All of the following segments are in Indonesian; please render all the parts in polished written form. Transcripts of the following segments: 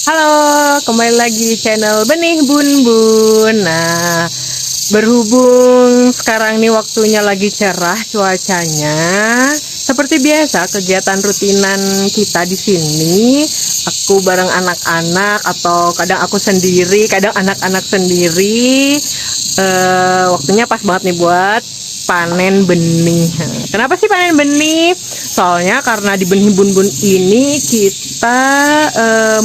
Halo, kembali lagi di channel Benih Bun Bun. Nah, berhubung sekarang nih waktunya lagi cerah cuacanya, seperti biasa kegiatan rutinan kita di sini, aku bareng anak-anak atau kadang aku sendiri, kadang anak-anak sendiri. Waktunya pas banget nih buat panen benih. Kenapa sih panen benih? Soalnya karena di Benih Bun Bun ini kita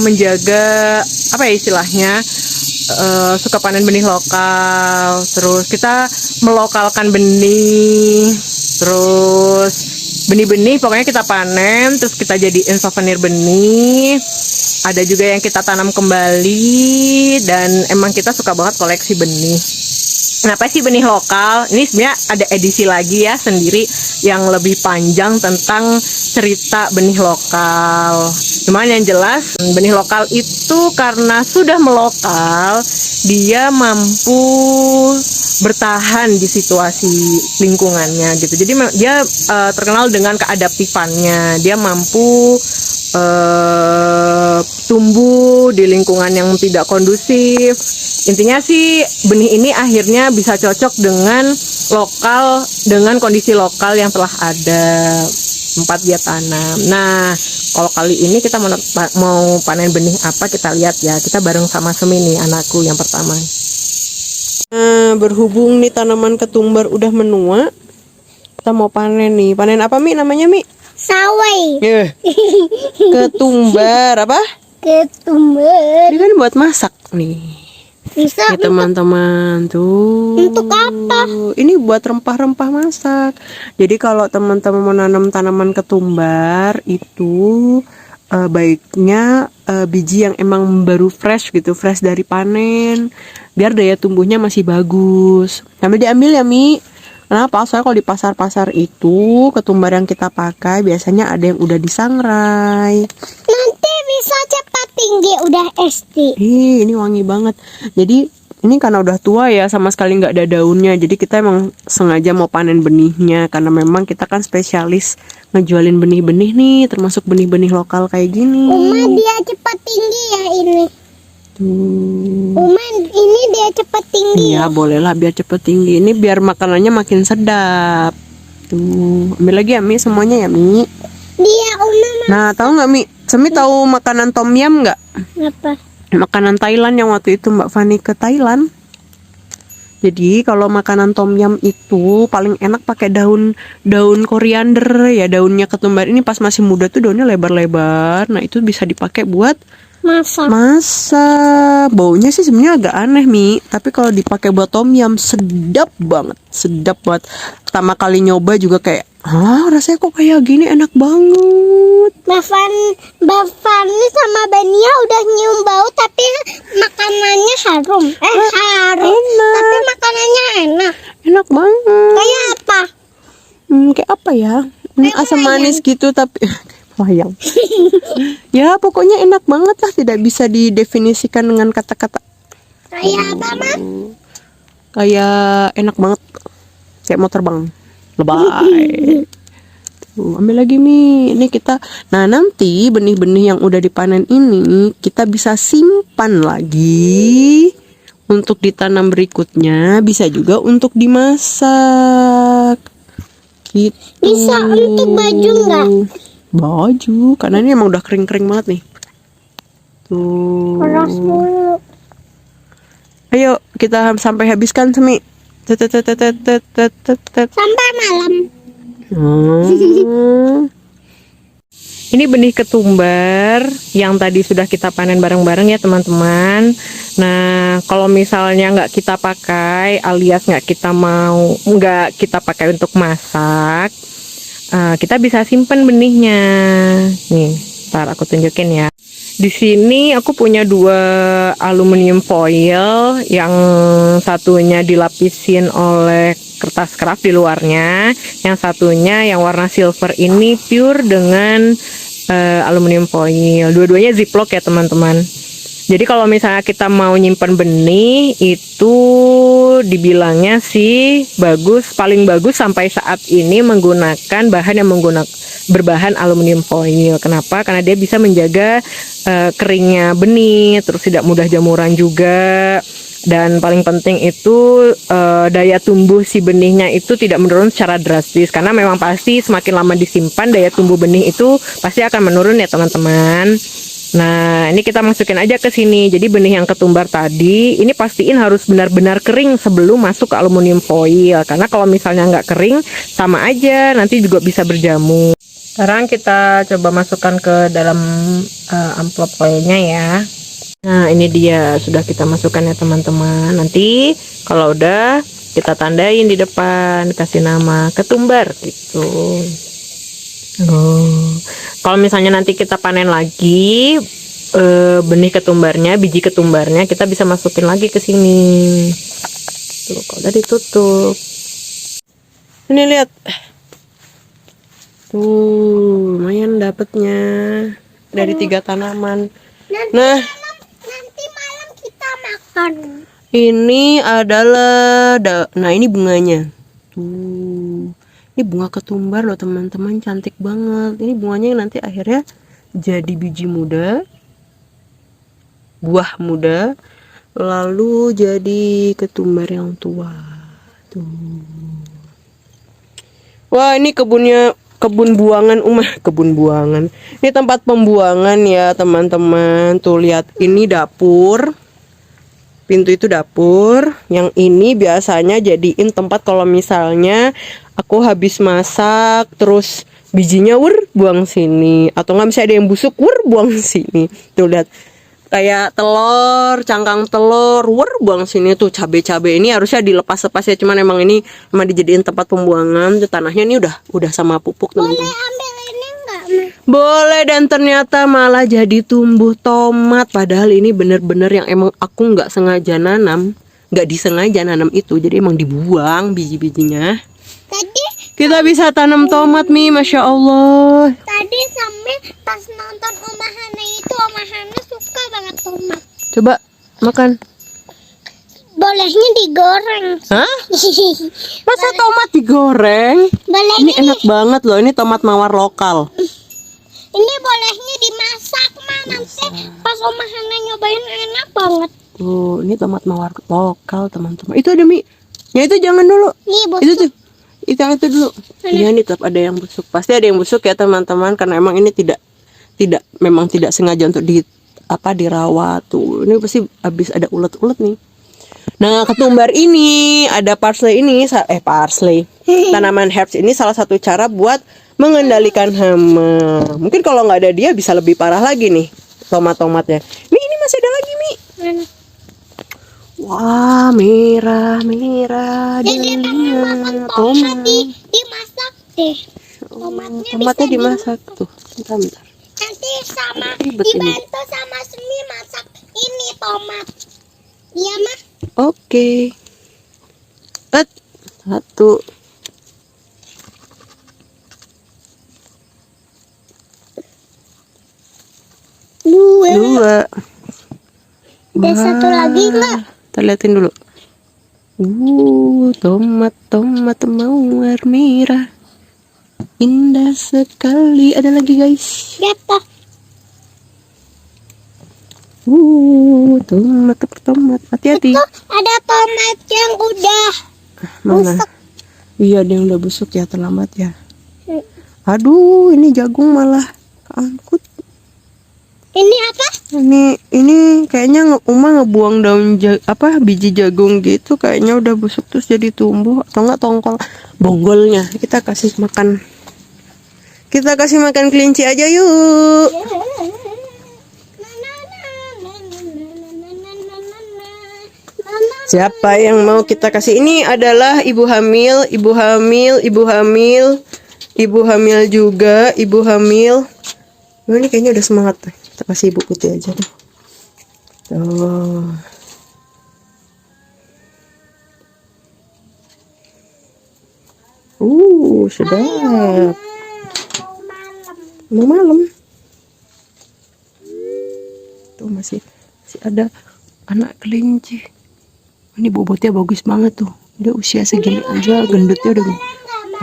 menjaga apa ya istilahnya, suka panen benih lokal, terus kita melokalkan benih, terus benih-benih pokoknya kita panen terus kita jadiin souvenir benih. Ada juga yang kita tanam kembali dan emang kita suka banget koleksi benih. Kenapa sih benih lokal? Ini sebenarnya ada edisi lagi ya sendiri yang lebih panjang tentang cerita benih lokal. Cuman yang jelas benih lokal itu karena sudah melokal, dia mampu bertahan di situasi lingkungannya gitu. Jadi dia terkenal dengan keadaptifannya. Dia mampu tumbuh di lingkungan yang tidak kondusif. Intinya sih benih ini akhirnya bisa cocok dengan kondisi lokal yang telah ada tempat dia tanam. Nah, kalau kali ini kita mau panen benih apa, kita lihat ya. Kita bareng sama Semi nih, anakku yang pertama. Nah, berhubung nih tanaman ketumbar udah menua, kita mau panen nih. Panen apa Mi namanya Mi? Sawai. Ketumbar apa? Ketumbar. Ini kan buat masak nih. Bisa Ya teman-teman tuh. Untuk apa? Ini buat rempah-rempah masak. Jadi kalau teman-teman mau nanam tanaman ketumbar itu baiknya biji yang emang baru fresh gitu, fresh dari panen, biar daya tumbuhnya masih bagus. Sambil diambil ya Mi. Kenapa? Soalnya kalau di pasar-pasar itu ketumbar yang kita pakai biasanya ada yang udah disangrai. Nanti bisa cepat tinggi udah SD. Ini wangi banget. Jadi ini karena udah tua ya, sama sekali nggak ada daunnya. Jadi kita emang sengaja mau panen benihnya karena memang kita kan spesialis ngejualin benih-benih nih, termasuk benih-benih lokal kayak gini. Uma dia cepat tinggi ya ini. Tuh. Uma ini dia cepat tinggi. Iya, bolehlah biar cepet tinggi. Ini biar makanannya makin sedap. Tuh, ambil lagi ya Mi semuanya ya Mi. Dia Uma. Nah, tahu nggak Mi? Semi tahu makanan tom yum nggak? Apa? Makanan Thailand yang waktu itu Mbak Fani ke Thailand. Jadi kalau makanan tom yum itu paling enak pakai daun koriander ya, daunnya ketumbar ini pas masih muda tuh daunnya lebar-lebar. Nah, itu bisa dipakai buat masak. Baunya sih sebenarnya agak aneh Mi, tapi kalau dipakai buat tom yum sedap banget, sedap banget. Pertama kali nyoba juga kayak, rasanya kok kayak gini, enak banget. Mbak Fani sama Bania udah nyium bau tapi makanannya harum. Harum. Enak. Tapi makanannya enak. Enak banget. Kayak apa? Kayak apa ya? Asam wayang. manis gitu tapi wayang. Ya pokoknya enak banget lah, tidak bisa didefinisikan dengan kata-kata. Kayak apa, Ma? Kayak enak banget, kayak mau terbang, lebay. Tuh, ambil lagi Mi. Ini kita, nah nanti benih-benih yang udah dipanen ini kita bisa simpan lagi untuk ditanam berikutnya, bisa juga untuk dimasak. Gitu. Bisa untuk baju nggak? Baju, karena ini emang udah kering-kering banget nih. Tuh. Keras mulu. Ayo kita sampai habiskan Semi. Sampai malam. Ini benih ketumbar yang tadi sudah kita panen bareng-bareng ya teman-teman. Nah, kalau misalnya nggak kita pakai, alias nggak kita pakai untuk masak, kita bisa simpen benihnya. Nih, ntar aku tunjukin ya. Di sini aku punya 2 aluminium foil, yang satunya dilapisin oleh kertas kraft di luarnya, yang satunya yang warna silver ini pure dengan aluminium foil. Dua-duanya ziplock ya teman-teman. Jadi kalau misalnya kita mau nyimpan benih itu dibilangnya sih paling bagus sampai saat ini menggunakan bahan yang berbahan aluminium foil. Kenapa? Karena dia bisa menjaga keringnya benih, terus tidak mudah jamuran juga. Dan paling penting itu daya tumbuh si benihnya itu tidak menurun secara drastis, karena memang pasti semakin lama disimpan daya tumbuh benih itu pasti akan menurun ya teman-teman. Nah, ini kita masukin aja ke sini. Jadi benih yang ketumbar tadi, ini pastiin harus benar-benar kering sebelum masuk ke aluminium foil. Karena kalau misalnya nggak kering, sama aja, nanti juga bisa berjamur. Sekarang kita coba masukkan ke dalam amplop foilnya ya. Nah, ini dia sudah kita masukkan ya teman-teman. Nanti kalau udah kita tandain di depan, kasih nama ketumbar gitu. Kalau misalnya nanti kita panen lagi benih ketumbarnya, biji ketumbarnya, kita bisa masukin lagi ke sini. Tuh, kalau udah ditutup. Ini lihat. Tuh, lumayan dapatnya dari 3 tanaman. Nah, nanti malam kita makan. ini adalah nah ini bunganya. Tuh. Ini bunga ketumbar loh teman-teman, cantik banget. Ini bunganya yang nanti akhirnya jadi biji muda, buah muda, lalu jadi ketumbar yang tua. Tuh. Wah, ini kebun buangan kebun buangan. Ini tempat pembuangan ya teman-teman. Tuh lihat, ini dapur. Pintu itu dapur. Yang ini biasanya jadiin tempat kalau misalnya aku habis masak, terus bijinya buang sini, atau nggak bisa ada yang busuk buang sini. Tuh lihat, kayak telur, cangkang telur buang sini. Tuh cabai ini harusnya dilepas-lepas ya, cuman emang ini emang dijadiin tempat pembuangan. Tuh tanahnya ini udah sama pupuk teman-teman. Boleh ambil ini enggak, Ma? Boleh, dan ternyata malah jadi tumbuh tomat. Padahal ini bener-bener yang emang aku nggak sengaja nanam, nggak disengaja nanam itu, jadi emang dibuang biji-bijinya. Tadi Kita bisa tanam tomat, Mi, Masya Allah. Tadi sampai pas nonton Oma Hana itu, Oma Hana suka banget tomat. Coba makan. Bolehnya digoreng. Hah? Masa tomat digoreng? Bolehnya Ini enak banget loh, ini tomat mawar lokal. ini bolehnya dimasak, Ma. Nanti pas Oma Hana nyobain enak banget. Tuh, ini tomat mawar lokal, teman-teman. Itu ada, Mi. Ya itu jangan dulu. Nih, Itu tuh. Itu yang itu dulu. Iya, ini tetap ada yang busuk. Pasti ada yang busuk ya teman-teman, karena emang ini memang tidak sengaja untuk dirawat. Tuh, ini pasti habis ada ulet-ulet nih. Nah, ketumbar ini ada parsley ini, parsley. Tanaman herbs ini salah satu cara buat mengendalikan hama. Mungkin kalau nggak ada dia bisa lebih parah lagi nih tomat-tomatnya. Ini masih ada lagi, Mi. Wah, merah Jadi pengen makan tomat dimasak deh. Tomatnya dimasak tuh. Bentar. Nanti sama Ribet ini. dibantu sama Semi masak ini tomat. Iya, Ma. Oke. Satu. Dua. Ada satu lagi enggak? Kita liatin dulu. Tomat mawar merah. Indah sekali. Ada lagi, guys. Jatuh. Tomat. Hati-hati. Tuh, ada tomat yang udah Mana? busuk. Iya, dia udah busuk ya, terlambat ya. Aduh, ini jagung malah keangkut. Ini apa? Ini kayaknya Uma ngebuang daun biji jagung gitu, kayaknya udah busuk terus jadi tumbuh, atau enggak tongkol bonggolnya. Kita kasih makan kelinci aja yuk. Siapa yang mau kita kasih? Ini adalah ibu hamil juga, ibu hamil. Oh, ini kayaknya udah semangat. Kita kasih ibu putih aja deh. Sedap. Mau malam. Tuh masih masih ada anak kelinci. Ini bobotnya bagus banget tuh. Dia usia segini aja gendutnya udah gede.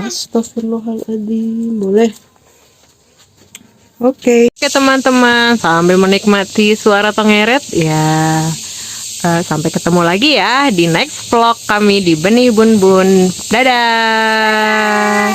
Astagfirullahaladzim. Boleh. Oke, teman-teman, sambil menikmati suara tengeret ya. Sampai ketemu lagi ya di next vlog kami di Benih Bun Bun. Dadah.